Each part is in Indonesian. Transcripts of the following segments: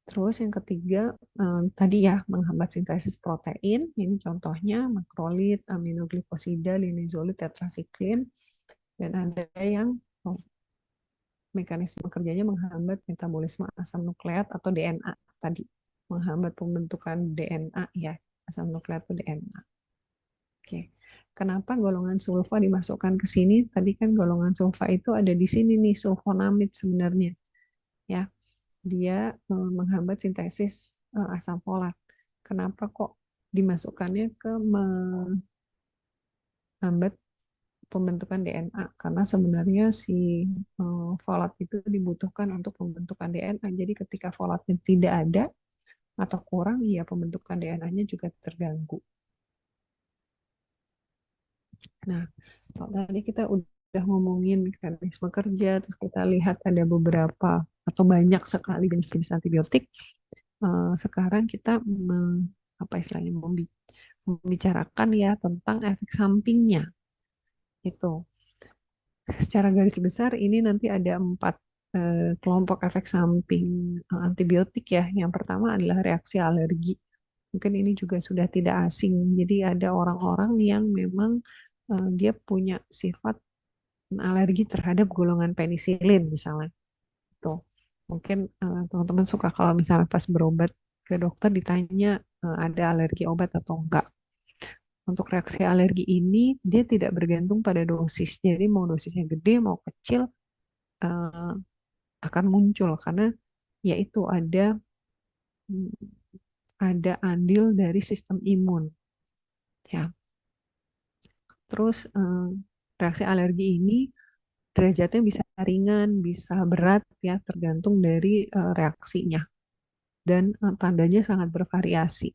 Terus yang ketiga, tadi ya menghambat sintesis protein. Ini contohnya makrolit, aminoglikosida, linezolid, tetrasiklin. Dan ada yang mekanisme kerjanya menghambat metabolisme asam nukleat atau DNA tadi. Menghambat pembentukan DNA ya, asam nukleat atau DNA. Oke. Kenapa golongan sulfa dimasukkan ke sini? Tadi kan golongan sulfa itu ada di sini nih, sulfonamid sebenarnya. Ya, dia menghambat sintesis asam folat. Kenapa kok dimasukkannya ke menghambat pembentukan DNA? Karena sebenarnya si folat itu dibutuhkan untuk pembentukan DNA. Jadi ketika folatnya tidak ada atau kurang, ya pembentukan DNA-nya juga terganggu. Nah, kalau tadi kita udah ngomongin mekanisme kerja, terus kita lihat ada beberapa atau banyak sekali jenis-jenis antibiotik. Sekarang kita apa istilahnya membicarakan ya tentang efek sampingnya. Itu secara garis besar ini nanti ada 4 kelompok efek samping antibiotik ya. Yang pertama adalah reaksi alergi. Mungkin ini juga sudah tidak asing. Jadi ada orang-orang yang memang dia punya sifat alergi terhadap golongan penisilin misalnya. Tuh. Mungkin teman-teman suka kalau misalnya pas berobat ke dokter ditanya ada alergi obat atau enggak. Untuk reaksi alergi ini dia tidak bergantung pada dosis. Jadi mau dosisnya gede mau kecil eh, akan muncul karena yaitu ada andil dari sistem imun. Ya. Terus reaksi alergi ini derajatnya bisa ringan, bisa berat ya tergantung dari reaksinya dan tandanya sangat bervariasi.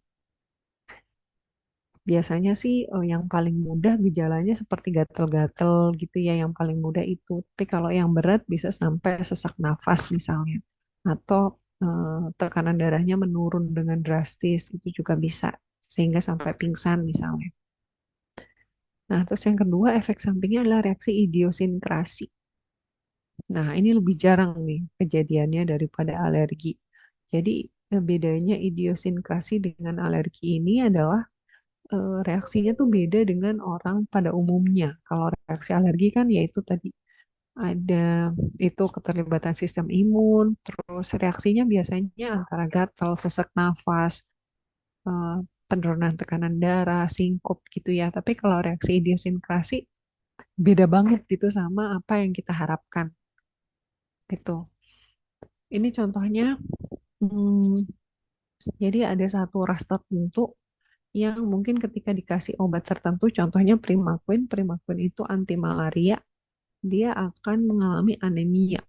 Biasanya sih yang paling mudah gejalanya seperti gatel-gatel gitu ya, yang paling mudah itu. Tapi kalau yang berat bisa sampai sesak nafas misalnya, atau tekanan darahnya menurun dengan drastis, itu juga bisa, sehingga sampai pingsan misalnya. Nah, terus yang kedua efek sampingnya adalah reaksi idiosinkrasi. Nah, ini lebih jarang nih kejadiannya daripada alergi. Jadi bedanya idiosinkrasi dengan alergi ini adalah reaksinya tuh beda dengan orang pada umumnya. Kalau reaksi alergi kan yaitu tadi ada itu keterlibatan sistem imun, terus reaksinya biasanya antara gatal, sesak nafas, eh, penurunan tekanan darah, singkop gitu ya. Tapi kalau reaksi idiosinkrasi beda banget gitu sama apa yang kita harapkan. Gitu. Ini contohnya, hmm, jadi ada satu ras tertentu yang mungkin ketika dikasih obat tertentu, contohnya Primaquine, Primaquine itu anti malaria, dia akan mengalami anemia.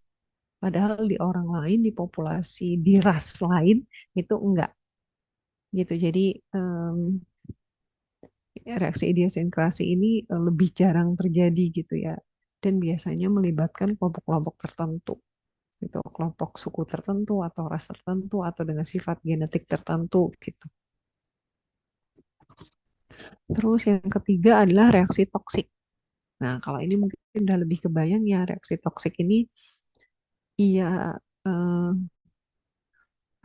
Padahal di orang lain, di populasi, di ras lain, itu enggak. Gitu. Jadi reaksi idiosinkrasi ini lebih jarang terjadi gitu ya. Dan biasanya melibatkan kelompok-kelompok tertentu. Gitu, kelompok suku tertentu atau ras tertentu atau dengan sifat genetik tertentu gitu. Terus yang ketiga adalah reaksi toksik. Nah, kalau ini mungkin udah lebih kebayang ya reaksi toksik ini iya eh,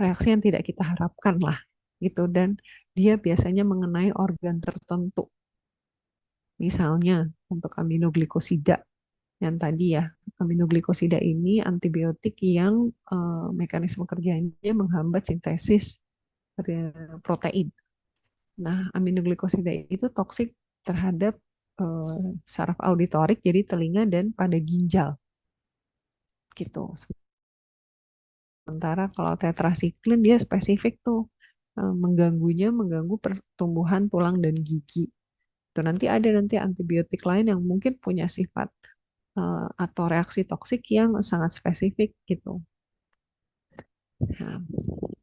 reaksi yang tidak kita harapkan lah gitu dan dia biasanya mengenai organ tertentu. Misalnya untuk aminoglikosida yang tadi ya, aminoglikosida ini antibiotik yang mekanisme kerjanya menghambat sintesis protein. Nah, aminoglikosida itu toksik terhadap eh, saraf auditorik jadi telinga dan pada ginjal gitu. Sementara kalau tetrasiklin dia spesifik tuh mengganggu pertumbuhan tulang dan gigi. Tuh nanti antibiotik lain yang mungkin punya sifat atau reaksi toksik yang sangat spesifik gitu. Nah,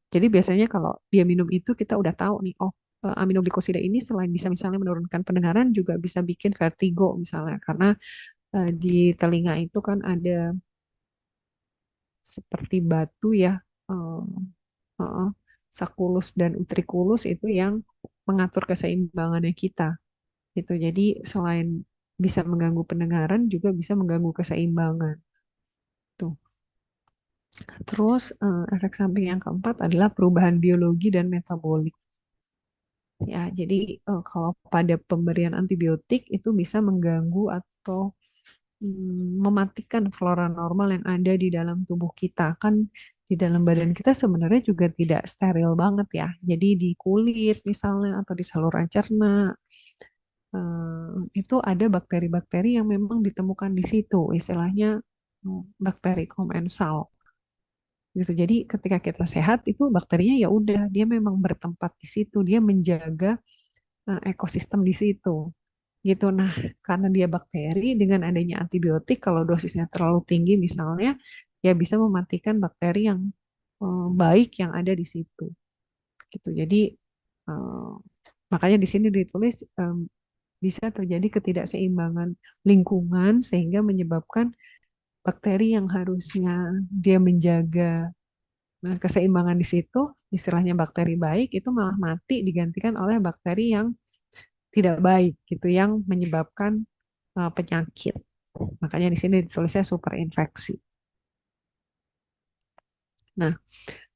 jadi biasanya kalau dia minum itu kita udah tahu nih, oh aminoglikosida ini selain bisa misalnya menurunkan pendengaran juga bisa bikin vertigo misalnya karena di telinga itu kan ada seperti batu ya. eh, Heeh. Sakulus dan utrikulus itu yang mengatur keseimbangannya kita. Gitu. Jadi selain bisa mengganggu pendengaran juga bisa mengganggu keseimbangan. Tuh. Terus efek samping yang keempat adalah perubahan biologi dan metabolik. Ya, jadi kalau pada pemberian antibiotik itu bisa mengganggu atau mematikan flora normal yang ada di dalam tubuh kita. Kan di dalam badan kita sebenarnya juga tidak steril banget ya. Jadi di kulit misalnya atau di saluran cerna itu ada bakteri-bakteri yang memang ditemukan di situ, istilahnya bakteri komensal gitu. Jadi ketika kita sehat itu bakterinya ya udah dia memang bertempat di situ, dia menjaga ekosistem di situ gitu. Nah, karena dia bakteri dengan adanya antibiotik kalau dosisnya terlalu tinggi misalnya ya bisa mematikan bakteri yang baik yang ada di situ gitu. Jadi eh, makanya di sini ditulis bisa terjadi ketidakseimbangan lingkungan sehingga menyebabkan bakteri yang harusnya dia menjaga keseimbangan di situ, istilahnya bakteri baik itu malah mati digantikan oleh bakteri yang tidak baik gitu yang menyebabkan penyakit. Makanya di sini ditulisnya superinfeksi. Nah,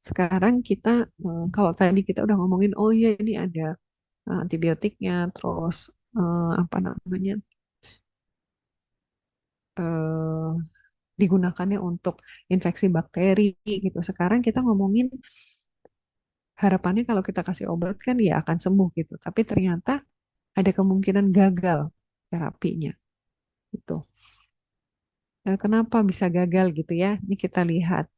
sekarang kita kalau tadi kita udah ngomongin oh iya ini ada antibiotiknya, terus apa namanya eh, digunakannya untuk infeksi bakteri gitu. Sekarang kita ngomongin harapannya kalau kita kasih obat kan ya akan sembuh gitu. Tapi ternyata ada kemungkinan gagal terapinya gitu. Kenapa bisa gagal gitu ya? Ini kita lihat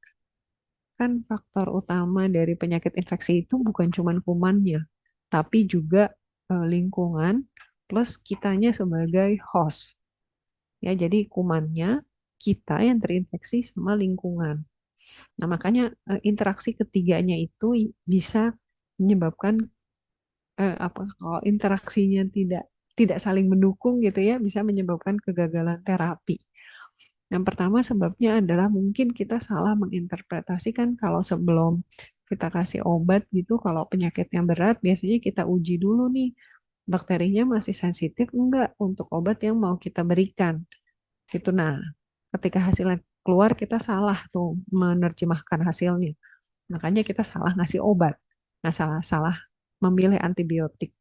kan faktor utama dari penyakit infeksi itu bukan cuma kumannya, tapi juga lingkungan plus kitanya sebagai host. Ya, jadi kumannya kita yang terinfeksi sama lingkungan. Nah, makanya interaksi ketiganya itu bisa menyebabkan apa kalau interaksinya tidak saling mendukung gitu ya, bisa menyebabkan kegagalan terapi. Yang pertama sebabnya adalah mungkin kita salah menginterpretasikan kalau sebelum kita kasih obat gitu, kalau penyakitnya berat, biasanya kita uji dulu nih, bakterinya masih sensitif enggak untuk obat yang mau kita berikan. Gitu. Nah, ketika hasilnya keluar, kita salah tuh menerjemahkan hasilnya. Makanya kita salah ngasih obat. Nah, salah memilih antibiotik.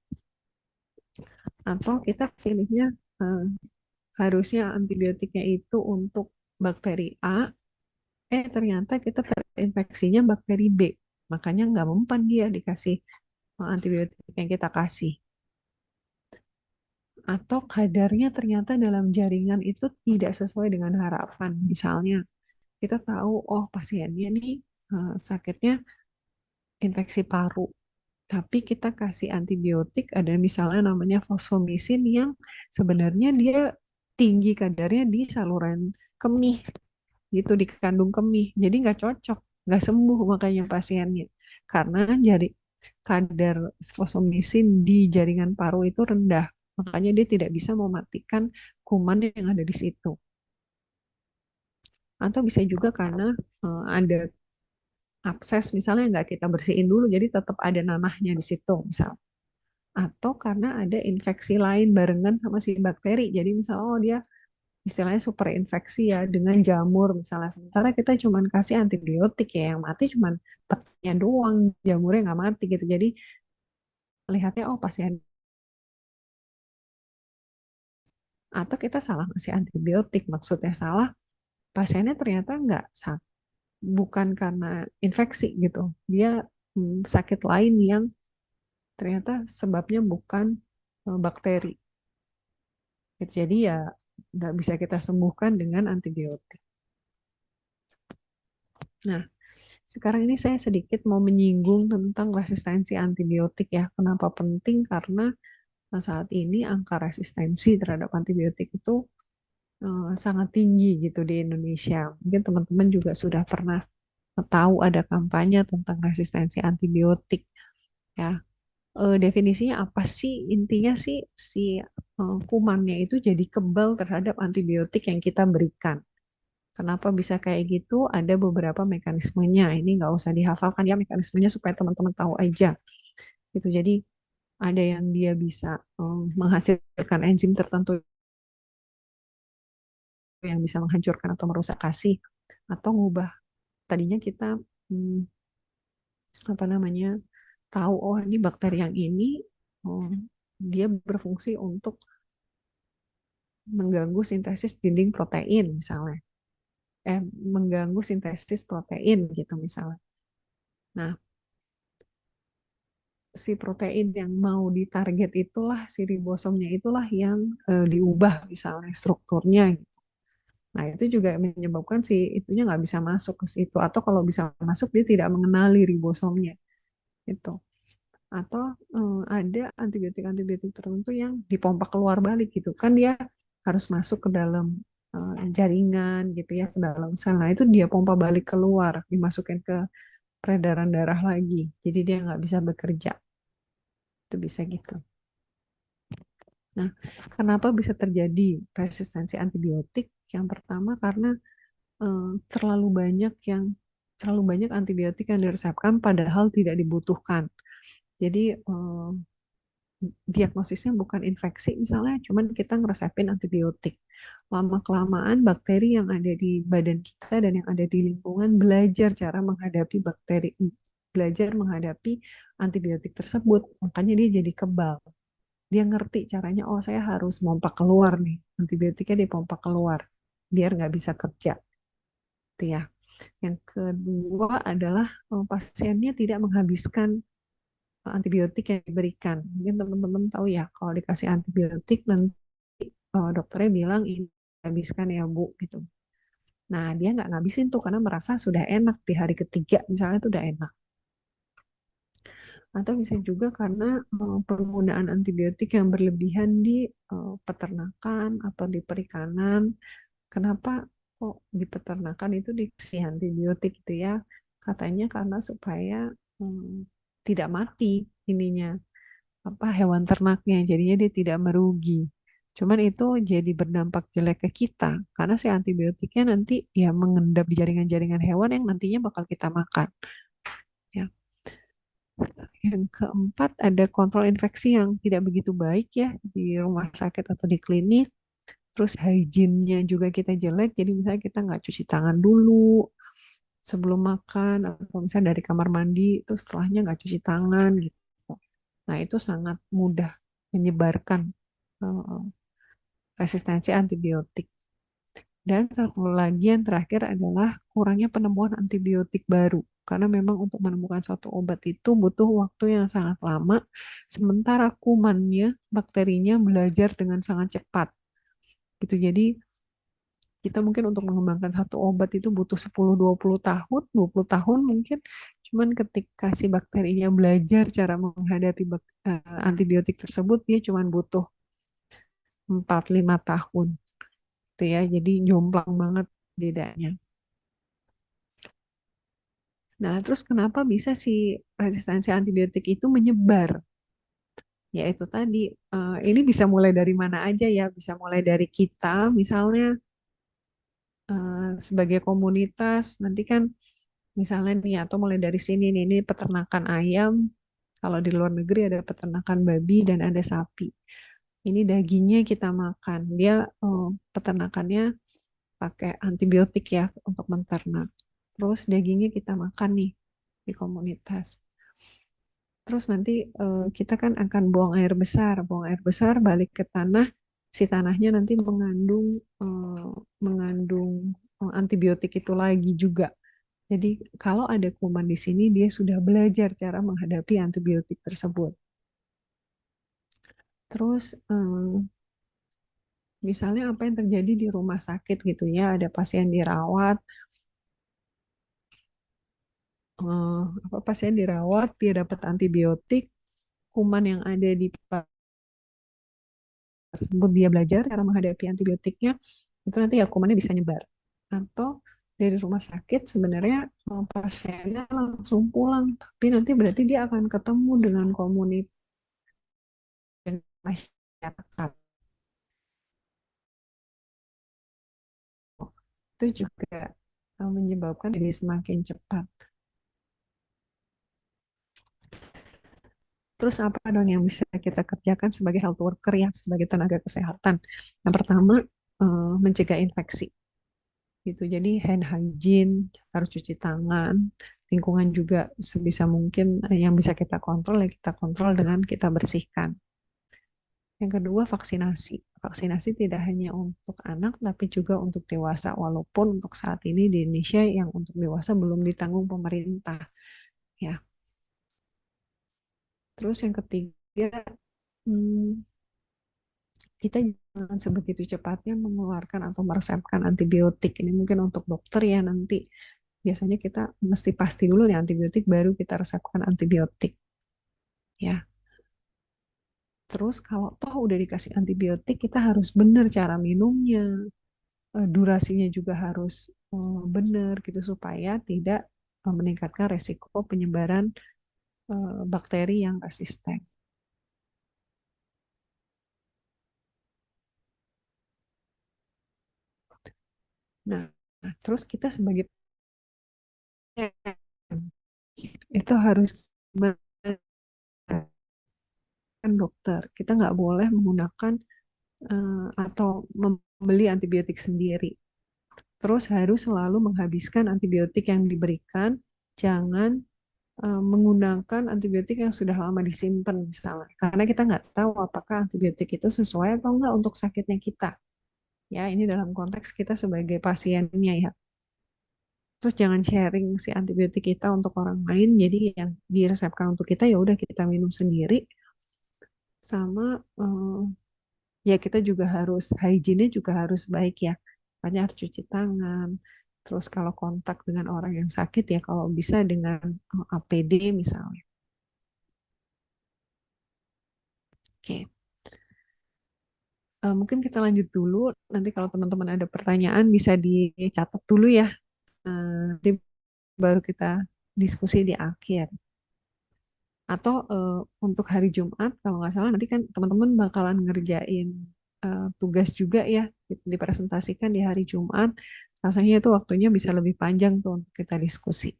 Atau kita pilihnya eh, harusnya antibiotiknya itu untuk bakteri A, ternyata kita terinfeksinya bakteri B. Makanya nggak mempan dia dikasih antibiotik yang kita kasih. Atau kadarnya ternyata dalam jaringan itu tidak sesuai dengan harapan. Misalnya, kita tahu, oh pasiennya nih sakitnya infeksi paru. Tapi kita kasih antibiotik, ada misalnya namanya fosfomisin yang sebenarnya dia tinggi kadarnya di saluran kemih gitu di kandung kemih jadi nggak cocok nggak sembuh makanya pasiennya karena jadi kadar fosfomisin di jaringan paru itu rendah makanya dia tidak bisa mematikan kuman yang ada di situ atau bisa juga karena ada akses misalnya nggak kita bersihin dulu jadi tetap ada nanahnya di situ misal atau karena ada infeksi lain barengan sama si bakteri jadi misalnya oh dia istilahnya super infeksi ya dengan jamur misalnya sementara kita cuma kasih antibiotik ya yang mati cuma petiknya doang jamurnya nggak mati gitu jadi lihatnya oh pasien atau kita salah ngasih antibiotik maksudnya salah pasiennya ternyata nggak bukan karena infeksi gitu dia sakit lain yang ternyata sebabnya bukan bakteri gitu. Jadi ya nggak bisa kita sembuhkan dengan antibiotik. Nah, sekarang ini saya sedikit mau menyinggung tentang resistensi antibiotik ya. Kenapa penting? Karena saat ini angka resistensi terhadap antibiotik itu sangat tinggi gitu di Indonesia. Mungkin teman-teman juga sudah pernah tahu ada kampanye tentang resistensi antibiotik ya. Definisinya apa sih? Intinya sih si kumannya itu jadi kebal terhadap antibiotik yang kita berikan. Kenapa bisa kayak gitu? Ada beberapa mekanismenya. Ini nggak usah dihafalkan ya mekanismenya supaya teman-teman tahu aja. Gitu. Jadi ada yang dia bisa menghasilkan enzim tertentu yang bisa menghancurkan atau merusak kasih atau mengubah tadinya kita hmm, apa namanya tahu oh ini bakteri yang ini oh, dia berfungsi untuk mengganggu sintesis dinding protein misalnya, mengganggu sintesis protein gitu misalnya. Nah, si protein yang mau ditarget itulah si ribosomnya itulah yang diubah misalnya strukturnya gitu. Nah, itu juga menyebabkan si itunya nggak bisa masuk ke situ atau kalau bisa masuk dia tidak mengenali ribosomnya itu. Atau ada antibiotik-antibiotik tertentu yang dipompa keluar balik gitu. Kan dia harus masuk ke dalam jaringan gitu ya, ke dalam sel. Nah, itu dia pompa balik keluar, dimasukin ke peredaran darah lagi. Jadi dia nggak bisa bekerja. Itu bisa gitu. Nah, kenapa bisa terjadi resistensi antibiotik? Yang pertama karena terlalu banyak terlalu banyak antibiotik yang diresepkan padahal tidak dibutuhkan. Jadi diagnosisnya bukan infeksi misalnya, cuman kita ngeresepin antibiotik. Lama-kelamaan bakteri yang ada di badan kita dan yang ada di lingkungan belajar cara menghadapi bakteri, belajar menghadapi antibiotik tersebut. Makanya dia jadi kebal. Dia ngerti caranya, oh saya harus pompa keluar nih, antibiotiknya dipompa keluar, biar nggak bisa kerja. Itu ya. Yang kedua adalah pasiennya tidak menghabiskan antibiotik yang diberikan. Mungkin teman-teman tahu ya, kalau dikasih antibiotik nanti dokternya bilang ini habiskan ya Bu gitu. Nah dia nggak ngabisin tuh karena merasa sudah enak di hari ketiga misalnya itu udah enak. Atau bisa juga karena penggunaan antibiotik yang berlebihan di peternakan atau di perikanan. Kenapa kok di peternakan itu dikasih antibiotik gitu ya? Katanya karena supaya tidak mati ininya apa hewan ternaknya, jadinya dia tidak merugi. Cuman itu jadi berdampak jelek ke kita karena si antibiotiknya nanti ya mengendap di jaringan-jaringan hewan yang nantinya bakal kita makan. Ya. Yang keempat ada kontrol infeksi yang tidak begitu baik ya di rumah sakit atau di klinik. Terus hygiene-nya juga kita jelek, jadi misalnya kita nggak cuci tangan dulu sebelum makan, atau misalnya dari kamar mandi, itu setelahnya nggak cuci tangan gitu. Nah, itu sangat mudah menyebarkan eh, resistensi antibiotik. Dan satu lagi yang terakhir adalah kurangnya penemuan antibiotik baru. Karena memang untuk menemukan suatu obat itu butuh waktu yang sangat lama, sementara kumannya, bakterinya belajar dengan sangat cepat. Gitu. Jadi kita mungkin untuk mengembangkan satu obat itu butuh 10-20 tahun, 20 tahun mungkin. Cuman ketika si bakterinya belajar cara menghadapi antibiotik tersebut, dia cuman butuh 4-5 tahun. Gitu ya. Jadi jomplang banget bedanya. Nah, terus kenapa bisa si resistensi antibiotik itu menyebar? Ya itu tadi, ini bisa mulai dari mana aja ya, bisa mulai dari kita, misalnya sebagai komunitas, nanti kan misalnya nih, atau mulai dari sini nih, ini peternakan ayam, kalau di luar negeri ada peternakan babi dan ada sapi. Ini dagingnya kita makan, dia peternakannya pakai antibiotik ya untuk menternak. Terus dagingnya kita makan nih di komunitas. Terus nanti kita kan akan buang air besar balik ke tanah. Si tanahnya nanti eh, mengandung antibiotik itu lagi juga. Jadi kalau ada kuman di sini, dia sudah belajar cara menghadapi antibiotik tersebut. Terus misalnya apa yang terjadi di rumah sakit gitu ya, ada pasien dirawat, apa pasien dirawat, dia dapat antibiotik, kuman yang ada di tersebut dia belajar cara menghadapi antibiotiknya, itu nanti ya kumannya bisa nyebar. Atau dari rumah sakit sebenarnya pasiennya langsung pulang, tapi nanti berarti dia akan ketemu dengan komunitas masyarakat. Itu juga menyebabkan jadi semakin cepat. Terus apa dong yang bisa kita kerjakan sebagai health worker ya, sebagai tenaga kesehatan? Yang pertama, mencegah infeksi. gitu. Jadi hand hygiene, harus cuci tangan, lingkungan juga sebisa mungkin yang bisa kita kontrol ya kita kontrol dengan kita bersihkan. Yang kedua, vaksinasi. Vaksinasi tidak hanya untuk anak, tapi juga untuk dewasa. Walaupun untuk saat ini di Indonesia yang untuk dewasa belum ditanggung pemerintah. Ya. Terus yang ketiga, hmm, kita jangan sebegitu cepatnya mengeluarkan atau meresepkan antibiotik. Ini mungkin untuk dokter ya nanti. Biasanya kita mesti pasti dulu nih antibiotik, baru kita resepkan antibiotik. Ya. Terus kalau toh udah dikasih antibiotik, kita harus benar cara minumnya, durasinya juga harus benar gitu supaya tidak meningkatkan resiko penyebaran bakteri yang resisten. Nah, terus kita sebagai pasien itu harus kan dokter. Kita nggak boleh menggunakan atau membeli antibiotik sendiri. Terus harus selalu menghabiskan antibiotik yang diberikan. Jangan menggunakan antibiotik yang sudah lama disimpan misalnya. Karena kita nggak tahu apakah antibiotik itu sesuai atau enggak untuk sakitnya kita. Ya, ini dalam konteks kita sebagai pasiennya ya. Terus jangan sharing si antibiotik kita untuk orang lain. Jadi yang diresepkan untuk kita ya udah kita minum sendiri. Sama ya kita juga harus hygiene juga harus baik ya. Makanya harus cuci tangan. Terus kalau kontak dengan orang yang sakit ya kalau bisa dengan APD misalnya. Oke. Mungkin kita lanjut dulu. Nanti kalau teman-teman ada pertanyaan bisa dicatat dulu ya. Nanti baru kita diskusi di akhir. Atau untuk hari Jumat, kalau nggak salah nanti kan teman-teman bakalan ngerjain tugas juga ya, dipresentasikan di hari Jumat. Rasanya itu waktunya bisa lebih panjang tuh untuk kita diskusi.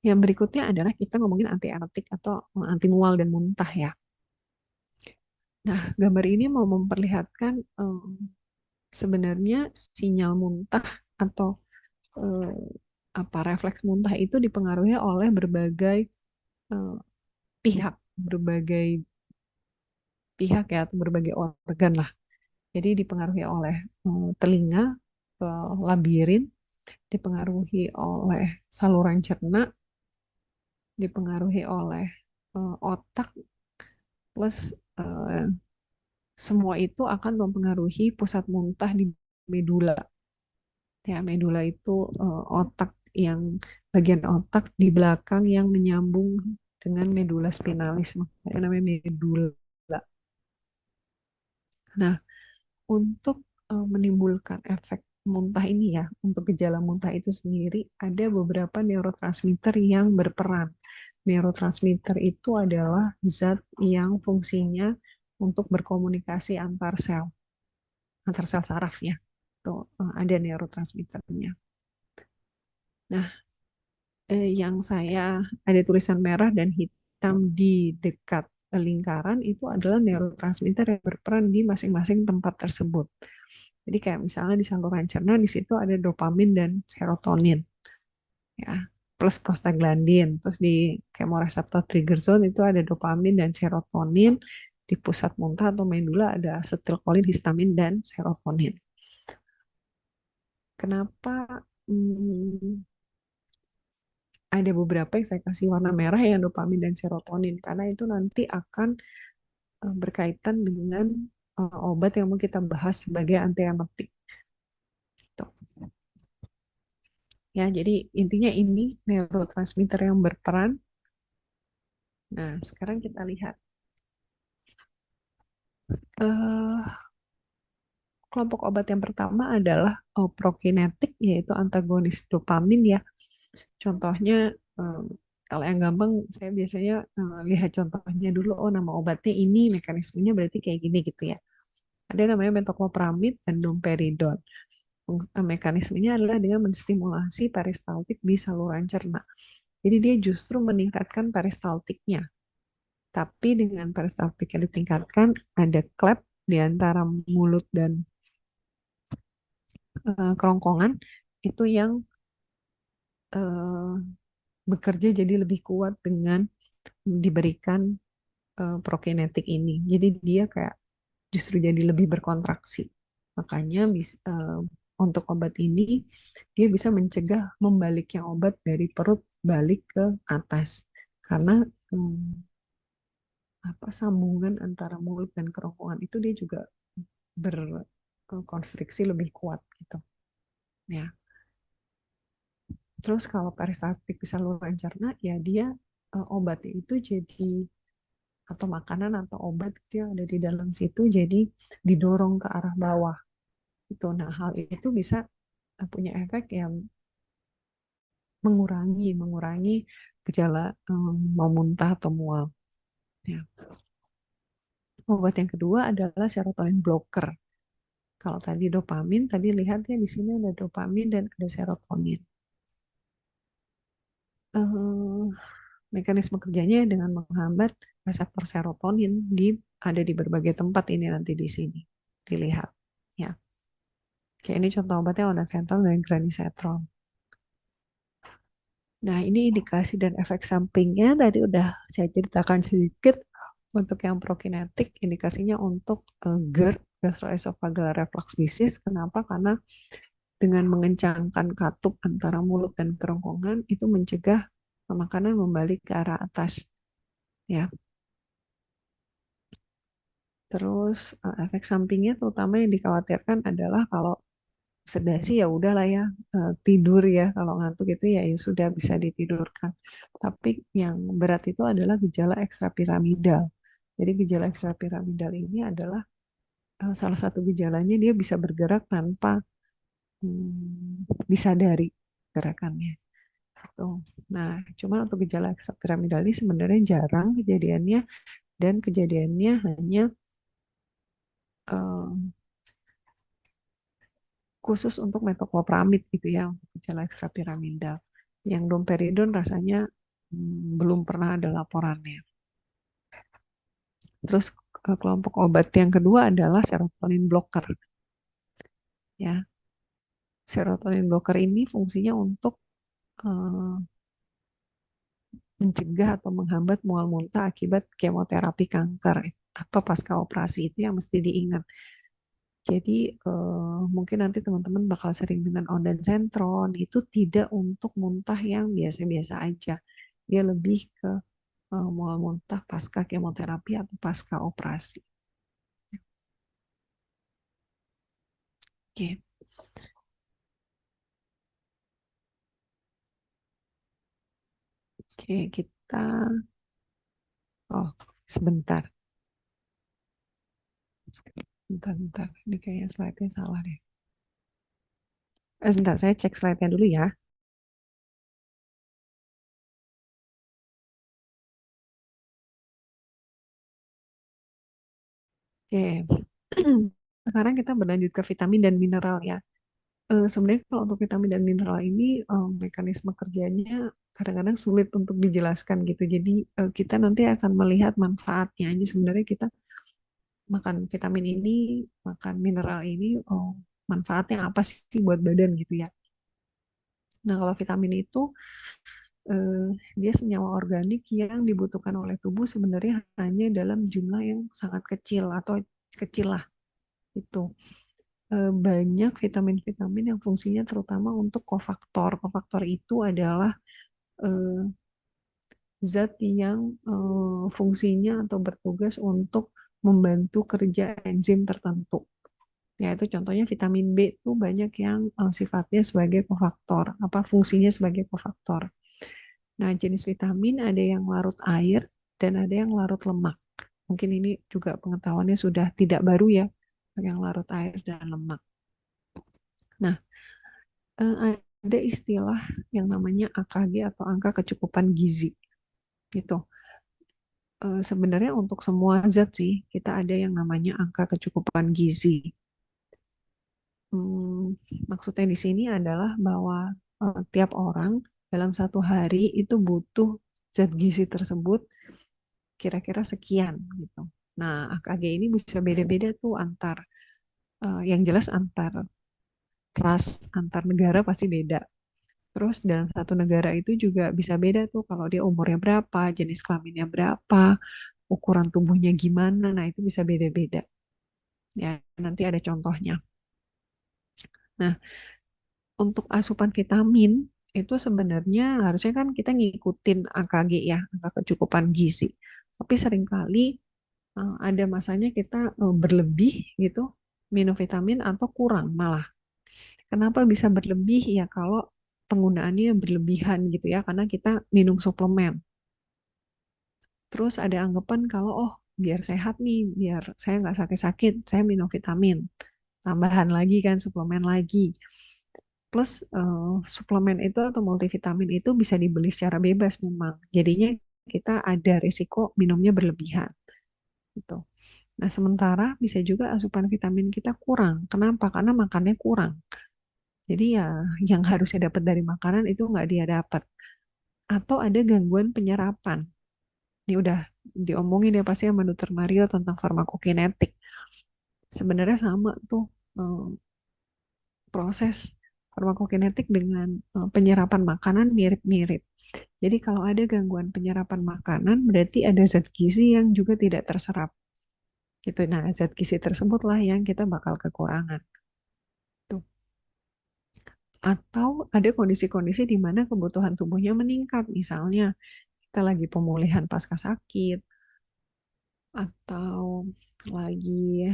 Yang berikutnya adalah kita ngomongin anti emetik atau anti mual dan muntah ya. Nah, gambar ini mau memperlihatkan sebenarnya sinyal muntah atau eh, apa refleks muntah itu dipengaruhi oleh berbagai eh, pihak, berbagai pihak ya atau berbagai organ lah. Jadi dipengaruhi oleh telinga, labirin, dipengaruhi oleh saluran cerna, dipengaruhi oleh otak, plus eh, semua itu akan mempengaruhi pusat muntah di medula. Ya, medula itu otak yang bagian otak di belakang yang menyambung dengan medula spinalis, makanya namanya medula. Nah, untuk menimbulkan efek muntah ini ya, untuk gejala muntah itu sendiri ada beberapa neurotransmitter yang berperan. Neurotransmitter itu adalah zat yang fungsinya untuk berkomunikasi antar sel saraf ya. Tuh, ada neurotransmitternya. Nah, yang saya ada tulisan merah dan hitam di dekat lingkaran itu adalah neurotransmitter yang berperan di masing-masing tempat tersebut. Jadi kayak misalnya di saluran cerna di situ ada dopamin dan serotonin ya, plus prostaglandin. Terus di chemoreceptor trigger zone itu ada dopamin dan serotonin. Di pusat muntah atau medula ada asetilkolin, histamin dan serotonin. Kenapa ada beberapa yang saya kasih warna merah yang dopamin dan serotonin karena itu nanti akan berkaitan dengan obat yang mau kita bahas sebagai antiemetik. Gitu. Ya, jadi intinya ini neurotransmitter yang berperan. Nah, sekarang kita lihat eh kelompok obat yang pertama adalah prokinetik, yaitu antagonis dopamin ya. Contohnya eh, kalau yang gampang saya biasanya lihat contohnya dulu. Oh, nama obatnya ini, mekanismenya berarti kayak gini gitu ya. Ada namanya metoclopramid dan domperidone. Mekanismenya adalah dengan menstimulasi peristaltik di saluran cerna. Jadi dia justru meningkatkan peristaltiknya. Tapi dengan peristaltik yang ditingkatkan, ada klep di antara mulut dan kerongkongan itu yang eh, bekerja jadi lebih kuat dengan diberikan prokinetik ini. Jadi dia kayak justru jadi lebih berkontraksi. Makanya untuk obat ini dia bisa mencegah membaliknya obat dari perut balik ke atas. Karena apa sambungan antara mulut dan kerongkongan itu dia juga berkonstriksi lebih kuat gitu. Ya. Terus kalau peristaltik di saluran cerna ya dia obatnya itu jadi atau makanan atau obat itu yang ada di dalam situ jadi didorong ke arah bawah itu. Nah, hal itu bisa punya efek yang mengurangi gejala mau muntah atau mual. Ya. Obat yang kedua adalah serotonin blocker. Kalau tadi dopamin, tadi lihat ya di sini ada dopamin dan ada serotonin. Eh, Mekanisme kerjanya dengan menghambat reseptor serotonin ada di berbagai tempat ini nanti di sini dilihat. Ya, kayak ini contoh obatnya ondansetron dan granisetron. Nah, ini indikasi dan efek sampingnya tadi udah saya ceritakan sedikit. Untuk yang prokinetik, indikasinya untuk GERD, gastroesophageal reflux disease. Kenapa? Karena dengan mengencangkan katup antara mulut dan kerongkongan itu mencegah makanan membalik ke arah atas. Ya, terus efek sampingnya terutama yang dikhawatirkan adalah kalau sedasi ya udahlah ya tidur ya kalau ngantuk itu ya sudah bisa ditidurkan. Tapi yang berat itu adalah gejala ekstrapiramidal. Jadi gejala ekstrapiramidal ini adalah salah satu gejalanya dia bisa bergerak tanpa disadari gerakannya. Gitu. Nah, cuma untuk gejala ekstrapiramidal ini sebenarnya jarang kejadiannya dan kejadiannya hanya eh, khusus untuk metoclopramid gitu ya, untuk gejala ekstrapiramidal. Yang domperidon rasanya belum pernah ada laporannya. Terus kelompok obat yang kedua adalah serotonin blocker. Ya, serotonin blocker ini fungsinya untuk eh, mencegah atau menghambat mual muntah akibat kemoterapi kanker atau pasca operasi itu yang mesti diingat. Jadi mungkin nanti teman-teman bakal sering dengan ondansetron itu tidak untuk muntah yang biasa-biasa aja. Dia lebih ke mual muntah pasca kemoterapi atau pasca operasi. Oke, oke kita. Oh, sebentar, bentar. Ini kayaknya slide-nya salah deh. Sebentar, saya cek slide-nya dulu ya. Oke, sekarang kita berlanjut ke vitamin dan mineral ya. Sebenarnya kalau untuk vitamin dan mineral ini mekanisme kerjanya kadang-kadang sulit untuk dijelaskan gitu. Jadi kita nanti akan melihat manfaatnya aja. Sebenarnya kita makan vitamin ini, makan mineral ini, manfaatnya apa sih buat badan gitu ya. Nah kalau vitamin itu eh, dia senyawa organik yang dibutuhkan oleh tubuh sebenarnya hanya dalam jumlah yang sangat kecil atau kecil lah itu. Banyak vitamin-vitamin yang fungsinya terutama untuk kofaktor. Kofaktor itu adalah eh, zat yang fungsinya atau bertugas untuk membantu kerja enzim tertentu. Yaitu contohnya vitamin B itu banyak yang sifatnya sebagai kofaktor, apa fungsinya sebagai kofaktor. Nah, jenis vitamin ada yang larut air dan ada yang larut lemak. Mungkin ini juga pengetahuannya sudah tidak baru ya, yang larut air dan lemak. Nah, ada istilah yang namanya AKG atau angka kecukupan gizi. Gitu. Sebenarnya untuk semua zat sih kita ada yang namanya angka kecukupan gizi. Maksudnya di sini adalah bahwa tiap orang dalam satu hari itu butuh zat gizi tersebut kira-kira sekian gitu. Nah, AKG ini bisa beda-beda tuh yang jelas antar ras antar negara pasti beda. Terus dalam satu negara itu juga bisa beda tuh kalau dia umurnya berapa, jenis kelaminnya berapa, ukuran tubuhnya gimana. Nah, itu bisa beda-beda. Ya, nanti ada contohnya. Nah, untuk asupan vitamin itu sebenarnya harusnya kan kita ngikutin AKG ya, angka kecukupan gizi. Tapi seringkali ada masanya kita berlebih gitu minum vitamin atau kurang malah. Kenapa bisa berlebih ya kalau penggunaannya berlebihan gitu ya karena kita minum suplemen. Terus ada anggapan kalau oh biar sehat nih, biar saya nggak sakit-sakit, saya minum vitamin. Tambahan lagi kan suplemen lagi. Plus suplemen itu atau multivitamin itu bisa dibeli secara bebas memang. Jadinya kita ada risiko minumnya berlebihan gitu. Nah, sementara bisa juga asupan vitamin kita kurang. Kenapa? Karena makannya kurang. Jadi ya yang harusnya dapat dari makanan itu nggak dia dapat. Atau ada gangguan penyerapan. Ini udah diomongin ya pasti sama Dr. Mario tentang farmakokinetik. Sebenarnya sama tuh eh, proses farmakokinetik dengan penyerapan makanan mirip-mirip. Jadi kalau ada gangguan penyerapan makanan, berarti ada zat gizi yang juga tidak terserap. Gitu. Nah, zat gizi tersebutlah yang kita bakal kekurangan. Tuh. Atau ada kondisi-kondisi di mana kebutuhan tubuhnya meningkat. Misalnya, kita lagi pemulihan pasca sakit, atau lagi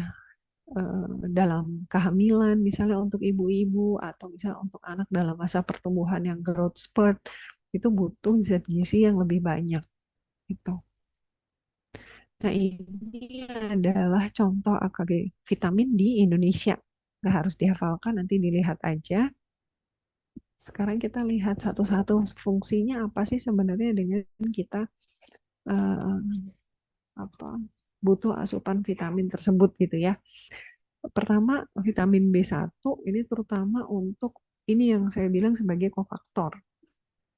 dalam kehamilan, misalnya untuk ibu-ibu, atau misalnya untuk anak dalam masa pertumbuhan yang growth spurt, itu butuh zat gizi yang lebih banyak. Gitu. Nah, ini adalah contoh AKG vitamin di Indonesia. Nggak harus dihafalkan, nanti dilihat aja. Sekarang kita lihat satu-satu fungsinya apa sih sebenarnya dengan kita eh, apa butuh asupan vitamin tersebut gitu ya. Pertama, vitamin B1 ini terutama untuk ini yang saya bilang sebagai kofaktor.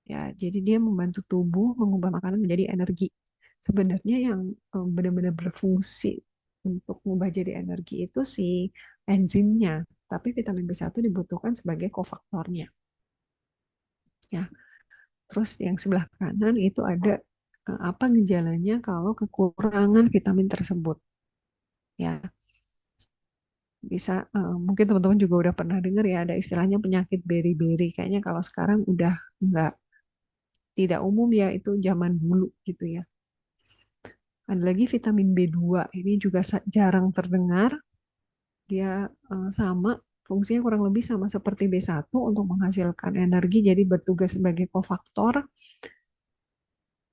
Ya, jadi dia membantu tubuh mengubah makanan menjadi energi. Sebenarnya yang benar-benar berfungsi untuk mengubah jadi energi itu si enzimnya, tapi vitamin B1 dibutuhkan sebagai kofaktornya. Ya, terus yang sebelah kanan itu ada apa gejalanya kalau kekurangan vitamin tersebut. Ya, bisa mungkin teman-teman juga udah pernah dengar ya ada istilahnya penyakit beri-beri. Kayaknya kalau sekarang udah nggak tidak umum ya itu zaman dulu gitu ya. Ada lagi vitamin B2, ini juga jarang terdengar. Dia sama, fungsinya kurang lebih sama seperti B1 untuk menghasilkan energi, jadi bertugas sebagai kofaktor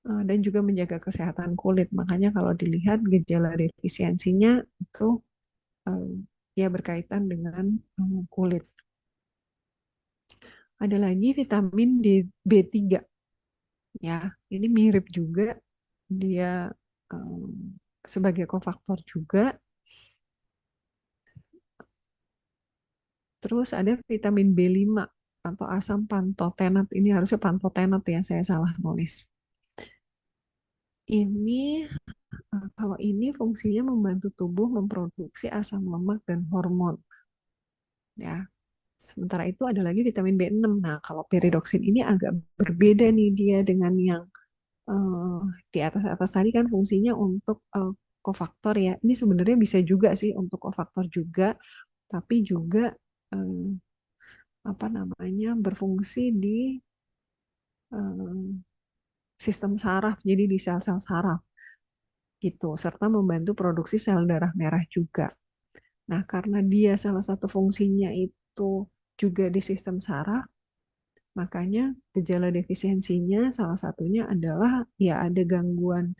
dan juga menjaga kesehatan kulit. Makanya kalau dilihat gejala defisiensinya itu eh, ya berkaitan dengan kulit. Ada lagi vitamin B3 ya, ini mirip juga dia eh, sebagai kofaktor juga. Terus ada vitamin B5 atau asam pantotenat. Ini harusnya pantotenat ya, saya salah nulis. Ini kalau ini fungsinya membantu tubuh memproduksi asam lemak dan hormon ya. Sementara itu ada lagi vitamin B6. Nah, kalau piridoksin ini agak berbeda nih dia dengan yang eh, di atas-atas tadi kan fungsinya untuk kofaktor ya. Ini sebenarnya bisa juga sih untuk kofaktor juga, tapi juga eh, apa namanya berfungsi di eh, sistem saraf, jadi di sel-sel saraf gitu, serta membantu produksi sel darah merah juga. Nah, karena dia salah satu fungsinya itu juga di sistem saraf, makanya gejala defisiensinya salah satunya adalah ya ada gangguan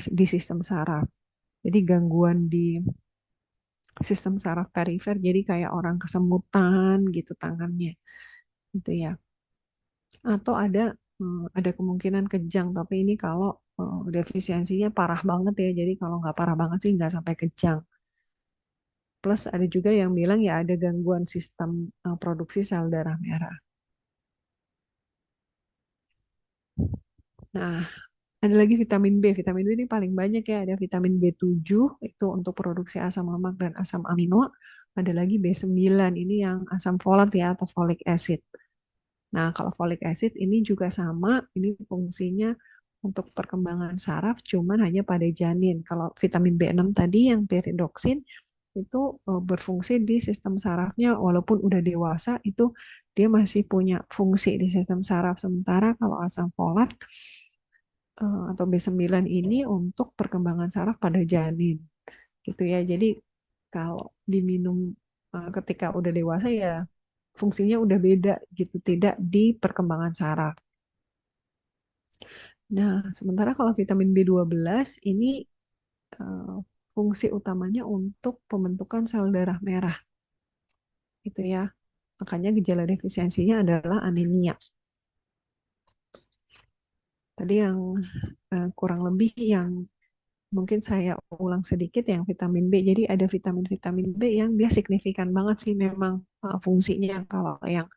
di sistem saraf. Jadi gangguan di sistem saraf perifer, jadi kayak orang kesemutan gitu tangannya, gitu ya. Atau ada kemungkinan kejang, tapi ini kalau defisiensinya parah banget ya, jadi kalau nggak parah banget sih nggak sampai kejang. Plus ada juga yang bilang ya ada gangguan sistem produksi sel darah merah. Nah, ada lagi vitamin B. Vitamin B ini paling banyak ya, ada vitamin B7 itu untuk produksi asam lemak dan asam amino. ada lagi B9 ini yang asam folat ya atau folic acid. Nah, kalau folic acid ini juga sama, ini fungsinya untuk perkembangan saraf cuman hanya pada janin. Kalau vitamin B6 tadi yang pyridoxine itu berfungsi di sistem sarafnya walaupun udah dewasa itu dia masih punya fungsi di sistem saraf. Sementara kalau asam folat atau B9 ini untuk perkembangan saraf pada janin gitu ya. Jadi kalau diminum ketika udah dewasa ya fungsinya udah beda gitu, tidak di perkembangan saraf. Nah, sementara kalau vitamin B12 ini eh, fungsi utamanya untuk pembentukan sel darah merah gitu ya. Makanya gejala defisiensinya adalah anemia. Tadi yang kurang lebih yang mungkin saya ulang sedikit yang vitamin B. Jadi ada vitamin-vitamin B yang dia signifikan banget sih memang fungsinya. Kalau yang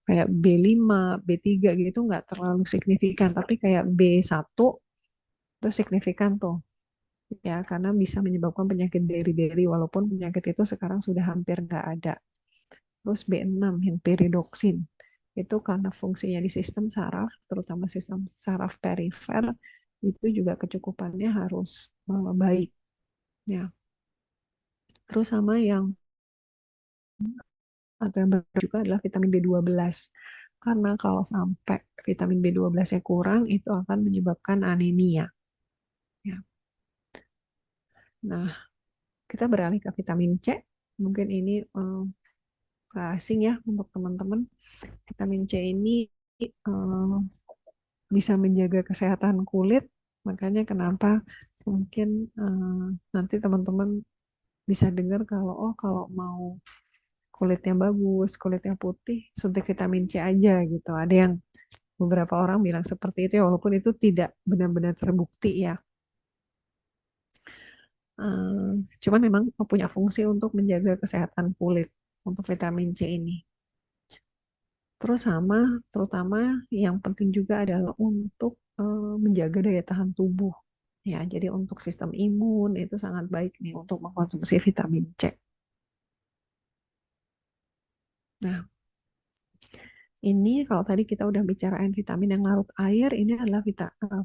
kayak B5, B3 gitu nggak terlalu signifikan. Tapi kayak B1 itu signifikan tuh. Ya, karena bisa menyebabkan penyakit beri-beri walaupun penyakit itu sekarang sudah hampir nggak ada. Terus B6 yang peridoxin itu karena fungsinya di sistem saraf, terutama sistem saraf perifer, itu juga kecukupannya harus baik. Ya, terus sama yang atau yang baru juga adalah vitamin B12. Karena kalau sampai vitamin B12-nya kurang, itu akan menyebabkan anemia. Ya. Nah, kita beralih ke vitamin C. Mungkin ini asing ya untuk teman-teman. Vitamin C ini eh, bisa menjaga kesehatan kulit. Makanya kenapa mungkin nanti teman-teman bisa dengar kalau kalau mau kulitnya bagus, kulitnya putih, suntik vitamin C aja gitu. Ada yang beberapa orang bilang seperti itu ya, walaupun itu tidak benar-benar terbukti ya. Cuman memang punya fungsi untuk menjaga kesehatan kulit untuk vitamin C ini. Terus sama, terutama yang penting juga adalah untuk menjaga daya tahan tubuh. Ya, jadi untuk sistem imun itu sangat baik nih untuk mengkonsumsi vitamin C. Nah, ini kalau tadi kita udah bicarain vitamin yang larut air, ini adalah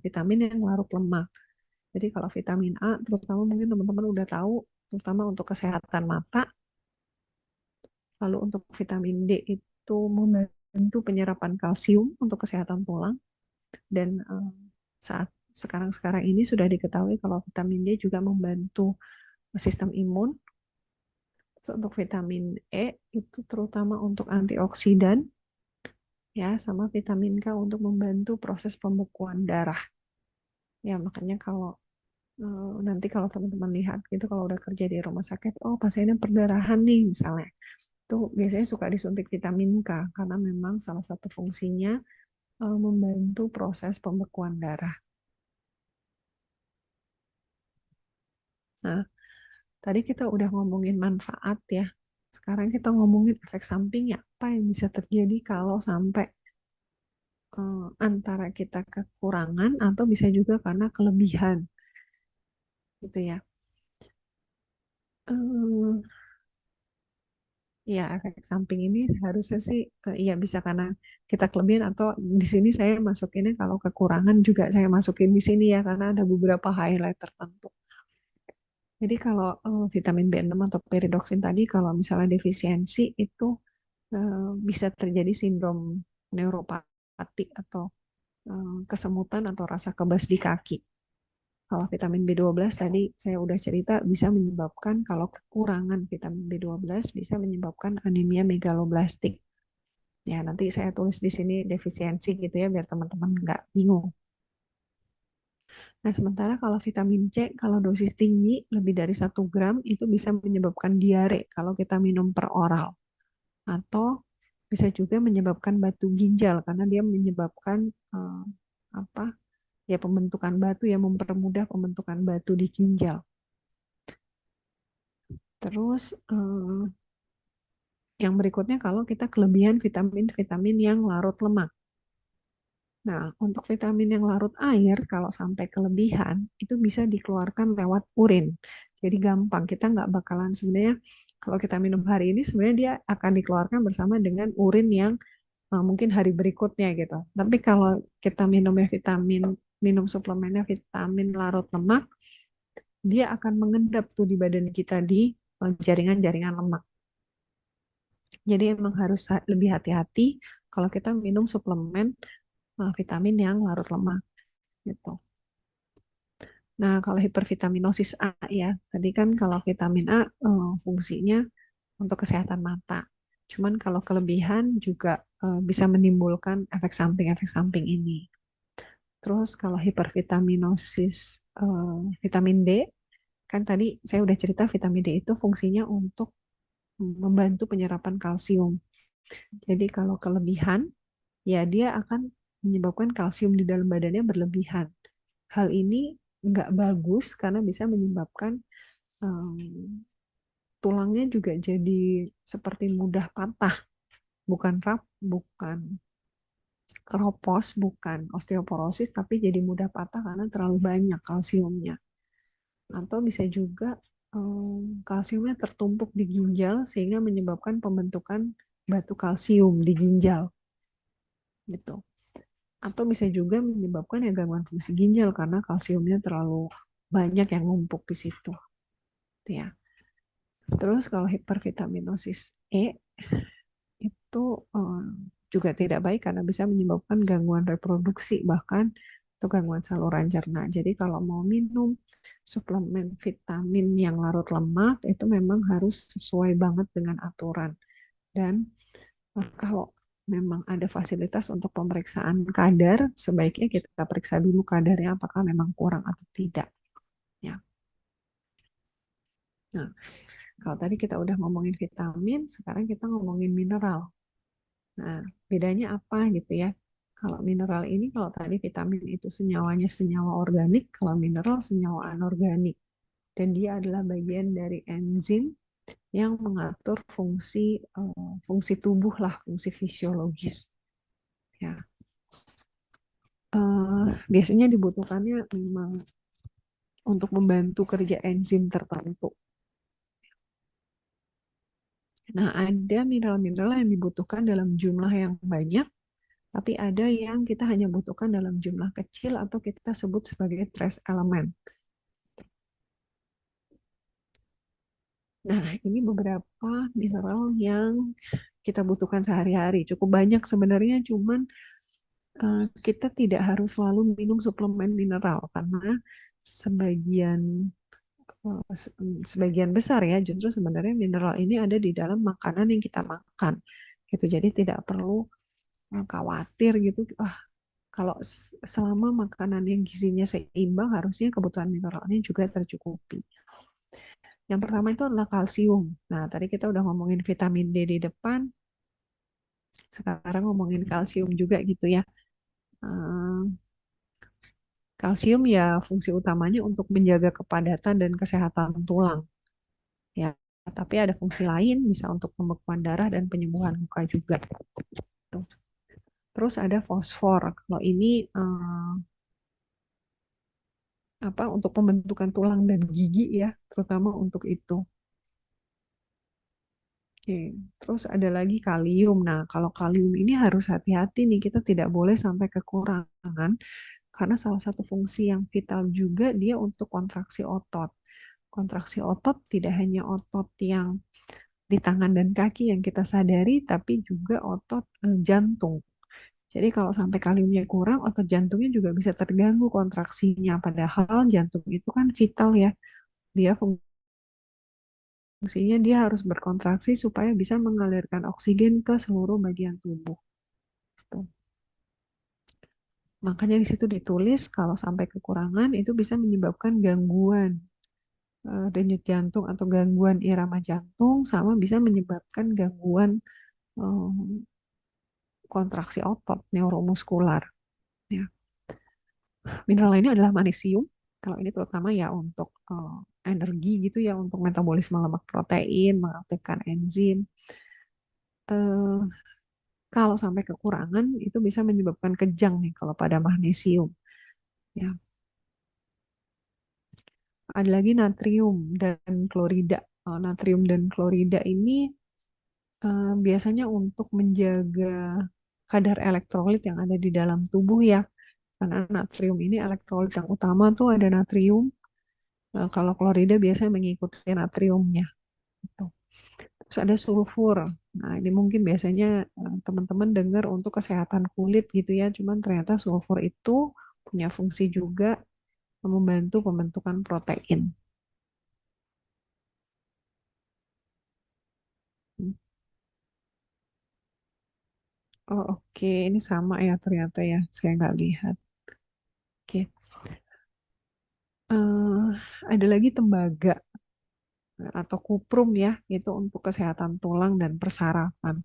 vitamin yang larut lemak. Jadi kalau vitamin A, terutama mungkin teman-teman udah tahu, terutama untuk kesehatan mata. Lalu untuk vitamin D itu membantu penyerapan kalsium untuk kesehatan tulang. Dan saat sekarang ini sudah diketahui kalau vitamin D juga membantu sistem imun. So, untuk vitamin E itu terutama untuk antioksidan ya sama vitamin K untuk membantu proses pembekuan darah. Ya makanya kalau nanti kalau teman-teman lihat gitu kalau udah kerja di rumah sakit, oh pasiennya perdarahan nih misalnya. Itu biasanya suka disuntik vitamin K karena memang salah satu fungsinya membantu proses pembekuan darah. Nah, tadi kita udah ngomongin manfaat ya. Sekarang kita ngomongin efek sampingnya. Apa yang bisa terjadi kalau sampai antara kita kekurangan atau bisa juga karena kelebihan gitu ya. Eh, Ya, efek samping ini harusnya sih ya bisa karena kita kelebihan atau di sini saya masukinnya kalau kekurangan juga saya masukin di sini ya karena ada beberapa highlight tertentu. Jadi kalau vitamin B6 atau peridoxin tadi kalau misalnya defisiensi itu bisa terjadi sindrom neuropati atau kesemutan atau rasa kebas di kaki. Kalau vitamin B12 tadi saya udah cerita bisa menyebabkan kalau kekurangan vitamin B12 bisa menyebabkan anemia megaloblastik. Ya, nanti saya tulis di sini defisiensi gitu ya biar teman-teman nggak bingung. Nah, sementara kalau vitamin C, kalau dosis tinggi lebih dari 1 gram itu bisa menyebabkan diare kalau kita minum per oral. Atau bisa juga menyebabkan batu ginjal karena dia menyebabkan apa? Ya pembentukan batu yang mempermudah pembentukan batu di ginjal. Terus yang berikutnya kalau kita kelebihan vitamin-vitamin yang larut lemak. Nah, untuk vitamin yang larut air, kalau sampai kelebihan, itu bisa dikeluarkan lewat urin. Jadi gampang, kita nggak bakalan sebenarnya Kalau kita minum hari ini sebenarnya dia akan dikeluarkan bersama dengan urin yang mungkin hari berikutnya gitu. Tapi kalau kita minum suplemennya vitamin larut lemak, dia akan mengendap tuh di badan kita di jaringan-jaringan lemak. Jadi emang harus lebih hati-hati kalau kita minum suplemen vitamin yang larut lemak gitu. Nah, kalau hipervitaminosis A ya, tadi kan kalau vitamin A fungsinya untuk kesehatan mata. Cuman kalau kelebihan juga bisa menimbulkan efek samping ini. Terus kalau hipervitaminosis vitamin D, kan tadi saya udah cerita vitamin D itu fungsinya untuk membantu penyerapan kalsium. Jadi kalau kelebihan, ya dia akan menyebabkan kalsium di dalam badannya berlebihan. Hal ini nggak bagus karena bisa menyebabkan um, tulangnya juga jadi seperti mudah patah, bukan keropos, bukan osteoporosis, tapi jadi mudah patah karena terlalu banyak kalsiumnya. Atau bisa juga kalsiumnya tertumpuk di ginjal sehingga menyebabkan pembentukan batu kalsium di ginjal gitu. Atau bisa juga menyebabkan ya gangguan fungsi ginjal karena kalsiumnya terlalu banyak yang numpuk di situ. Ya. Terus kalau hipervitaminosis E itu juga tidak baik karena bisa menyebabkan gangguan reproduksi bahkan atau gangguan saluran cerna. Jadi kalau mau minum suplemen vitamin yang larut lemak itu memang harus sesuai banget dengan aturan. Dan kalau memang ada fasilitas untuk pemeriksaan kadar, sebaiknya kita periksa dulu kadarnya apakah memang kurang atau tidak. Ya. Nah, kalau tadi kita udah ngomongin vitamin, sekarang kita ngomongin mineral. Nah, bedanya apa gitu ya? Kalau mineral ini, kalau tadi vitamin itu senyawanya senyawa organik, kalau mineral senyawa anorganik. Dan dia adalah bagian dari enzim yang mengatur fungsi tubuh lah, fungsi fisiologis. Ya, biasanya dibutuhkannya memang untuk membantu kerja enzim tertentu. Nah, ada mineral-mineral yang dibutuhkan dalam jumlah yang banyak, tapi ada yang kita hanya butuhkan dalam jumlah kecil atau kita sebut sebagai trace element. Nah, ini beberapa mineral yang kita butuhkan sehari-hari. Cukup banyak sebenarnya, cuman kita tidak harus selalu minum suplemen mineral karena sebagian sebagian besar ya justru sebenarnya mineral ini ada di dalam makanan yang kita makan. Gitu. Jadi tidak perlu khawatir gitu. Kalau selama makanan yang gizinya seimbang harusnya kebutuhan mineralnya juga tercukupi. Yang pertama itu adalah kalsium. Nah, tadi kita udah ngomongin vitamin D di depan, sekarang ngomongin kalsium juga gitu ya. Eh, Kalsium ya fungsi utamanya untuk menjaga kepadatan dan kesehatan tulang. Ya, tapi ada fungsi lain bisa untuk pembekuan darah dan penyembuhan luka juga. Tuh. Terus ada fosfor. Kalau ini apa untuk pembentukan tulang dan gigi ya, terutama untuk itu. Oke, terus ada lagi kalium. Nah, kalau kalium ini harus hati-hati nih, kita tidak boleh sampai kekurangan karena salah satu fungsi yang vital juga dia untuk kontraksi otot. Kontraksi otot tidak hanya otot yang di tangan dan kaki yang kita sadari, tapi juga otot jantung. Jadi kalau sampai kaliumnya kurang, otot jantungnya juga bisa terganggu kontraksinya. Padahal jantung itu kan vital ya. Dia fungsinya dia harus berkontraksi supaya bisa mengalirkan oksigen ke seluruh bagian tubuh. Tuh. Makanya di situ ditulis kalau sampai kekurangan itu bisa menyebabkan gangguan denyut jantung atau gangguan irama jantung sama bisa menyebabkan gangguan eh, kontraksi otot neuromuskular. Ya. Mineral ini adalah magnesium. Kalau ini terutama ya untuk energi gitu ya, untuk metabolisme lemak protein, mengaktifkan enzim. Eh, Kalau sampai kekurangan itu bisa menyebabkan kejang nih kalau pada magnesium. Ya, ada lagi natrium dan klorida. natrium dan klorida ini biasanya untuk menjaga kadar elektrolit yang ada di dalam tubuh ya. Karena natrium ini elektrolit yang utama tuh ada natrium. Kalau klorida biasanya mengikuti natriumnya. Gitu. Terus ada sulfur. Nah, ini mungkin biasanya teman-teman dengar untuk kesehatan kulit gitu ya. Cuman ternyata sulfur itu punya fungsi juga membantu pembentukan protein. Oh, oke, ini sama ya ternyata ya. Saya nggak lihat. Oke. Eh, ada lagi tembaga atau kuprum ya, itu untuk kesehatan tulang dan persarafan.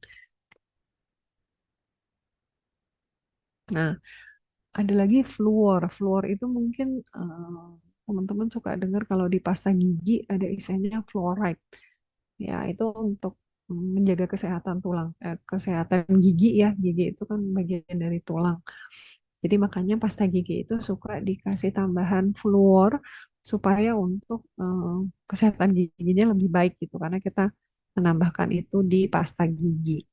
Nah, ada lagi fluor. Fluor itu mungkin teman-teman suka dengar kalau di pasta gigi ada isinya fluoride. Ya, itu untuk menjaga kesehatan tulang, kesehatan gigi ya. Gigi itu kan bagian dari tulang. Jadi makanya pasta gigi itu suka dikasih tambahan fluor supaya untuk kesehatan giginya lebih baik gitu. Karena kita menambahkan itu di pasta gigi.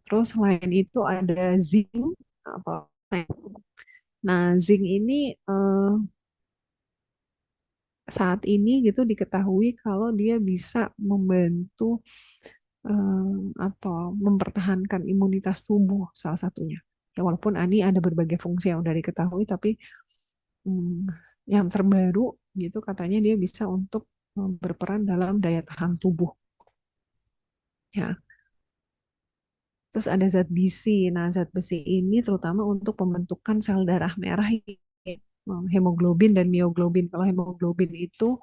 Terus selain itu ada zinc atau nah zinc ini saat ini gitu diketahui kalau dia bisa membantu atau mempertahankan imunitas tubuh salah satunya. Ya walaupun ini ada berbagai fungsi yang udah diketahui, tapi hmm, yang terbaru gitu katanya dia bisa untuk berperan dalam daya tahan tubuh. Ya, terus ada zat besi. Nah, zat besi ini terutama untuk pembentukan sel darah merah, hemoglobin dan mioglobin. Kalau hemoglobin itu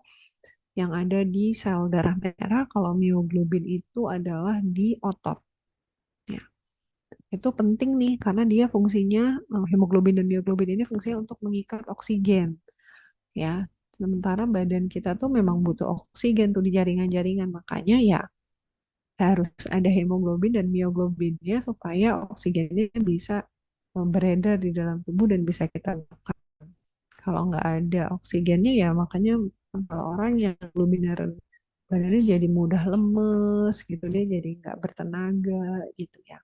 yang ada di sel darah merah, kalau mioglobin itu adalah di otot. Ya, itu penting nih karena dia fungsinya hemoglobin dan mioglobin ini fungsinya untuk mengikat oksigen. Ya, sementara badan kita tuh memang butuh oksigen tuh di jaringan-jaringan, makanya ya harus ada hemoglobin dan mioglobinnya supaya oksigennya bisa beredar di dalam tubuh dan bisa kita makan. Kalau nggak ada oksigennya ya makanya kalau orang yang globinnya badannya jadi mudah lemes gitu, dia jadi nggak bertenaga gitu ya.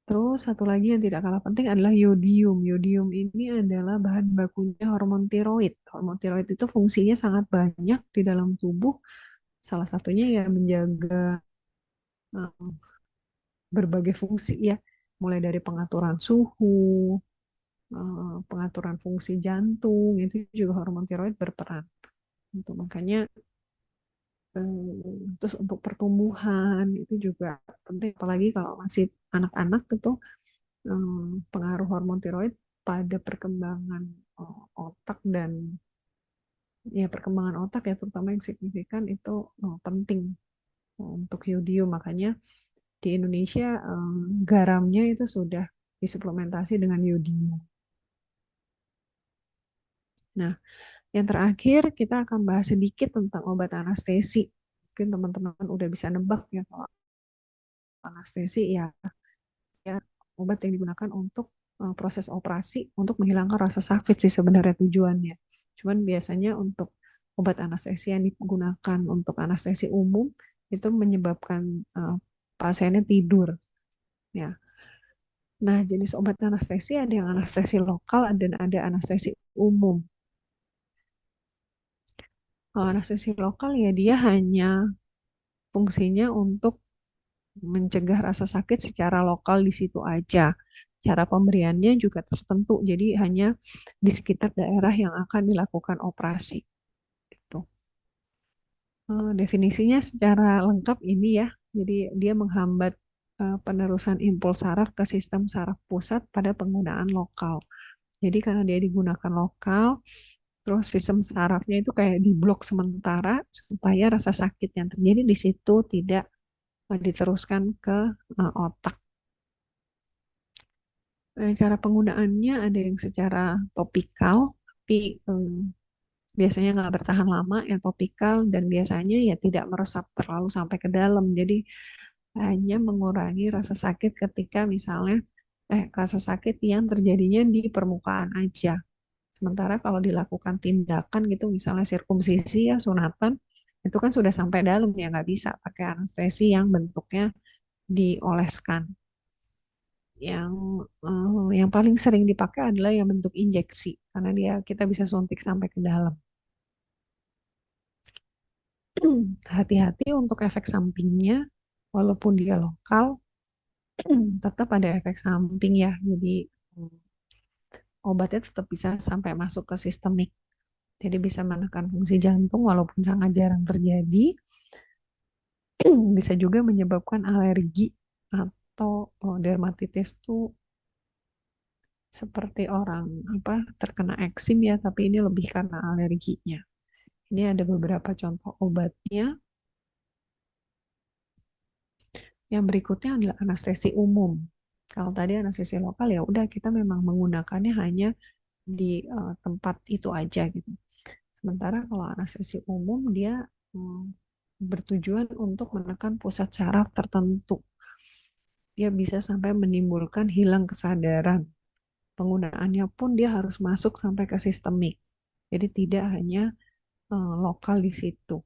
Terus satu lagi yang tidak kalah penting adalah yodium. Yodium ini adalah bahan bakunya hormon tiroid. Hormon tiroid itu fungsinya sangat banyak di dalam tubuh. Salah satunya ya menjaga eh, berbagai fungsi ya, mulai dari pengaturan suhu, pengaturan fungsi jantung, itu juga hormon tiroid berperan. Untuk makanya terus untuk pertumbuhan itu juga penting, apalagi kalau masih anak-anak itu pengaruh hormon tiroid pada perkembangan otak dan ya perkembangan otak ya terutama yang signifikan itu penting untuk yodium. Makanya di Indonesia garamnya itu sudah disuplementasi dengan yodium. Nah, yang terakhir kita akan bahas sedikit tentang obat anestesi. Mungkin teman-teman udah bisa nebak ya kalau anestesi ya, ya obat yang digunakan untuk proses operasi untuk menghilangkan rasa sakit sih sebenarnya tujuannya. Cuman biasanya untuk obat anestesi yang digunakan untuk anestesi umum itu menyebabkan pasiennya tidur. Ya. Nah, jenis obat anestesi ada yang anestesi lokal dan ada anestesi umum. Kalau anestesi lokal ya dia hanya fungsinya untuk mencegah rasa sakit secara lokal di situ aja. Cara pemberiannya juga tertentu, jadi hanya di sekitar daerah yang akan dilakukan operasi. Gitu. Definisinya secara lengkap ini ya, jadi dia menghambat penerusan impuls saraf ke sistem saraf pusat pada penggunaan lokal. Jadi karena dia digunakan lokal, terus sistem sarafnya itu kayak diblok sementara supaya rasa sakit yang terjadi di situ tidak diteruskan ke otak. Cara penggunaannya ada yang secara topikal, tapi biasanya nggak bertahan lama, yang topikal dan biasanya ya tidak meresap terlalu sampai ke dalam. Jadi hanya mengurangi rasa sakit ketika misalnya rasa sakit yang terjadinya di permukaan aja. Sementara kalau dilakukan tindakan gitu, misalnya sirkumsisi ya sunatan, Itu kan sudah sampai dalam ya, nggak bisa pakai anestesi yang bentuknya dioleskan. Yang yang paling sering dipakai adalah yang bentuk injeksi karena dia kita bisa suntik sampai ke dalam. Hati-hati untuk efek sampingnya, walaupun dia lokal, tetap ada efek samping ya. Jadi mm, obatnya tetap bisa sampai masuk ke sistemik. Jadi bisa menekan fungsi jantung walaupun sangat jarang terjadi. Bisa juga menyebabkan alergi atau dermatitis tuh seperti orang apa terkena eksim ya, tapi ini lebih karena alerginya. Ini ada beberapa contoh obatnya. Yang berikutnya adalah anestesi umum. Kalau tadi anestesi lokal ya udah kita memang menggunakannya hanya di tempat itu aja gitu. Sementara kalau anestesi umum dia bertujuan untuk menekan pusat saraf tertentu. Dia bisa sampai menimbulkan hilang kesadaran. Penggunaannya pun dia harus masuk sampai ke sistemik. Jadi tidak hanya lokal di situ.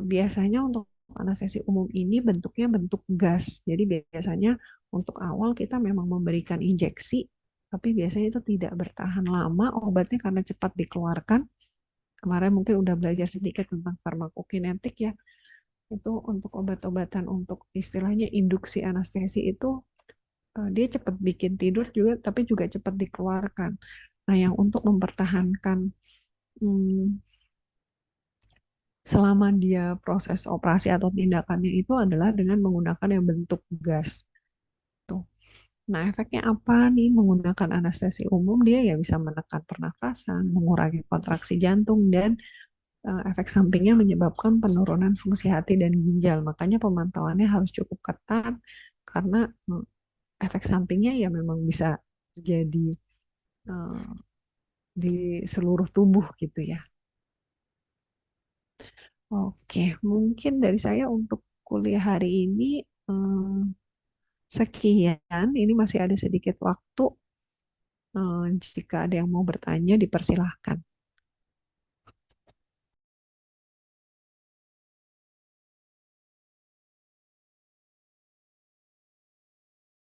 Biasanya untuk anestesi umum ini bentuknya bentuk gas. Jadi biasanya untuk awal kita memang memberikan injeksi, tapi biasanya itu tidak bertahan lama obatnya karena cepat dikeluarkan. Kemarin mungkin udah belajar sedikit tentang farmakokinetik ya. Itu untuk obat-obatan untuk istilahnya induksi anestesi itu dia cepat bikin tidur juga, tapi juga cepat dikeluarkan. Nah, yang untuk mempertahankan hmm, selama dia proses operasi atau tindakannya itu adalah dengan menggunakan yang bentuk gas. Tuh. Nah, efeknya apa nih menggunakan anestesi umum? Dia ya bisa menekan pernafasan, mengurangi kontraksi jantung, dan efek sampingnya menyebabkan penurunan fungsi hati dan ginjal. Makanya pemantauannya harus cukup ketat karena efek sampingnya ya memang bisa terjadi eh, di seluruh tubuh gitu ya. Oke, mungkin dari saya untuk kuliah hari ini sekian. Ini masih ada sedikit waktu. Jika ada yang mau bertanya, dipersilahkan.